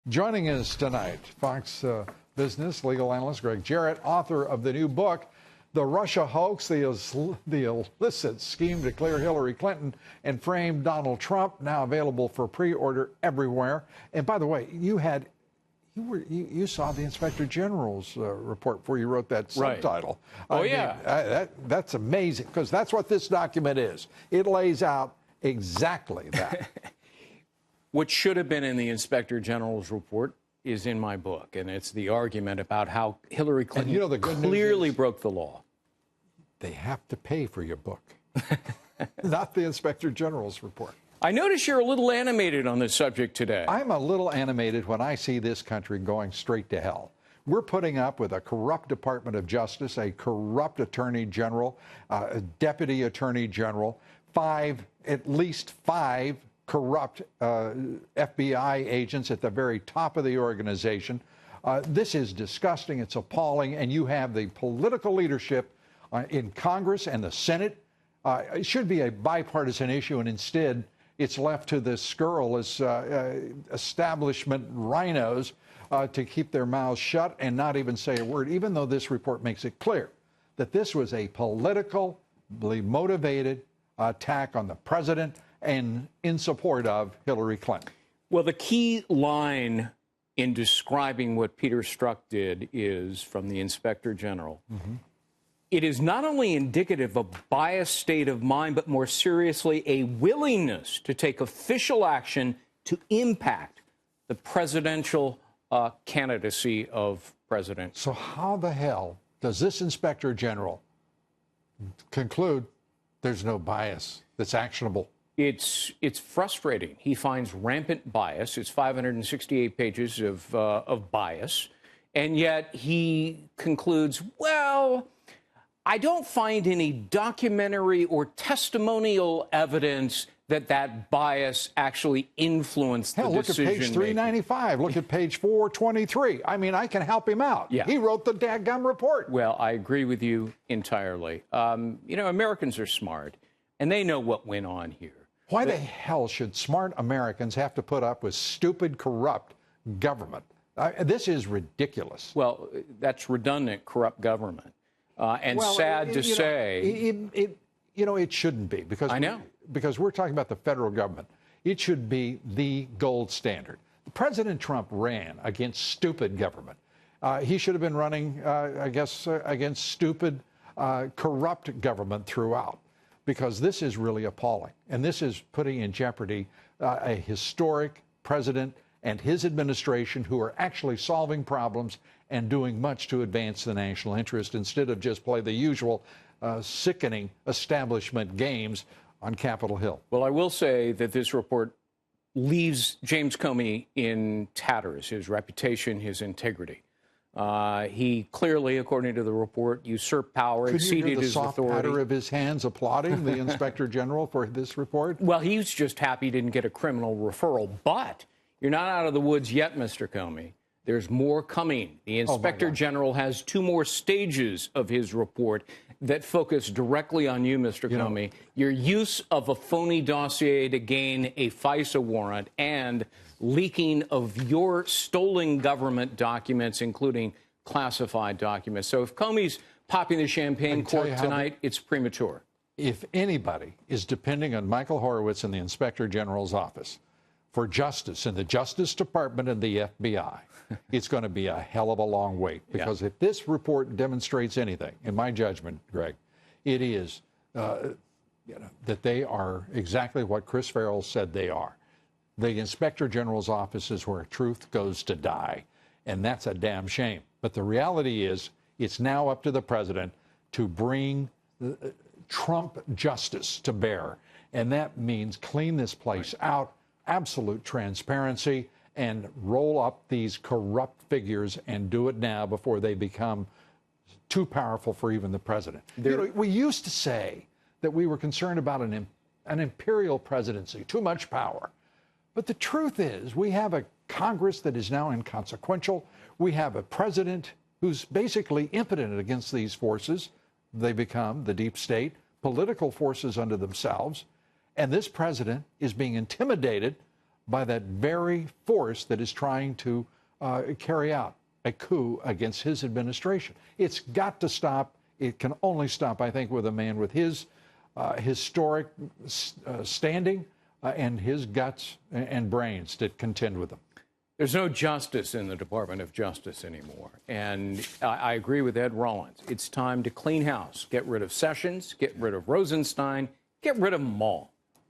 Joining us tonight, Fox Business legal analyst Gregg Jarrett, author of the new book, The Russia Hoax, the illicit scheme to clear Hillary Clinton and frame Donald Trump, now available for pre-order everywhere. And by the way, you saw the Inspector General's report before you wrote that subtitle. Right. That's amazing, because that's what this document is. It lays out exactly that. What should have been in the Inspector General's report is in my book, and it's the argument about how Hillary Clinton clearly broke the law. They have to pay for your book, not the Inspector General's report. I notice you're a little animated on this subject today. I'm a little animated when I see this country going straight to hell. We're putting up with a corrupt Department of Justice, a corrupt Attorney General, a Deputy Attorney General, at least five corrupt FBI agents at the very top of the organization. This is disgusting. It's appalling. And you have the political leadership in Congress and the Senate. It should be a bipartisan issue, and instead it's left to the scurrilous establishment rhinos to keep their mouths shut and not even say a word, even though this report makes it clear that this was a politically motivated attack on the president and in support of Hillary Clinton. Well, the key line in describing what Peter Strzok did is from the Inspector General. Mm-hmm. It is not only indicative of biased state of mind, but more seriously, a willingness to take official action to impact the presidential candidacy of President. So how the hell does this Inspector General conclude there's no bias that's actionable? It's frustrating. He finds rampant bias. It's 568 pages of bias. And yet he concludes, well, I don't find any documentary or testimonial evidence that bias actually influenced the decision. Look at page 395. Look at page 423. I mean, I can help him out. Yeah. He wrote the dadgum report. Well, I agree with you entirely. Americans are smart, and they know what went on here. Why the hell should smart Americans have to put up with stupid, corrupt government? This is ridiculous. Well, that's redundant, corrupt government. Sad to say. It shouldn't be. Because I know. Because we're talking about the federal government. It should be the gold standard. President Trump ran against stupid government. He should have been running, against stupid, corrupt government throughout. Because this is really appalling. And this is putting in jeopardy a historic president and his administration who are actually solving problems and doing much to advance the national interest instead of just play the usual sickening establishment games on Capitol Hill. Well, I will say that this report leaves James Comey in tatters, his reputation, his integrity. He clearly, according to the report, usurped power, exceeded his authority. Could you hear the soft patter of his hands applauding the Inspector General for this report? Well, he's just happy he didn't get a criminal referral. But you're not out of the woods yet, Mr. Comey. There's more coming. The Inspector General has two more stages of his report that focus directly on you, Mr. Comey. Your use of a phony dossier to gain a FISA warrant and leaking of your stolen government documents, including classified documents. So if Comey's popping the champagne cork tonight, it's premature. If anybody is depending on Michael Horowitz in the Inspector General's office for justice in the Justice Department and the FBI, it's going to be a hell of a long wait. Because if this report demonstrates anything, in my judgment, Greg, it is that they are exactly what Chris Farrell said they are. The Inspector General's office is where truth goes to die, and that's a damn shame. But the reality is it's now up to the president to bring Trump justice to bear, and that means clean this place out, absolute transparency, and roll up these corrupt figures and do it now before they become too powerful for even the president. We used to say that we were concerned about an imperial presidency, too much power. But the truth is, we have a Congress that is now inconsequential. We have a president who's basically impotent against these forces. They become, the deep state, political forces unto themselves. And this president is being intimidated by that very force that is trying to carry out a coup against his administration. It's got to stop. It can only stop, I think, with a man with his historic standing and his guts and brains to contend with them. There's no justice in the Department of Justice anymore. And I agree with Ed Rollins. It's time to clean house, get rid of Sessions, get rid of Rosenstein, get rid of them all.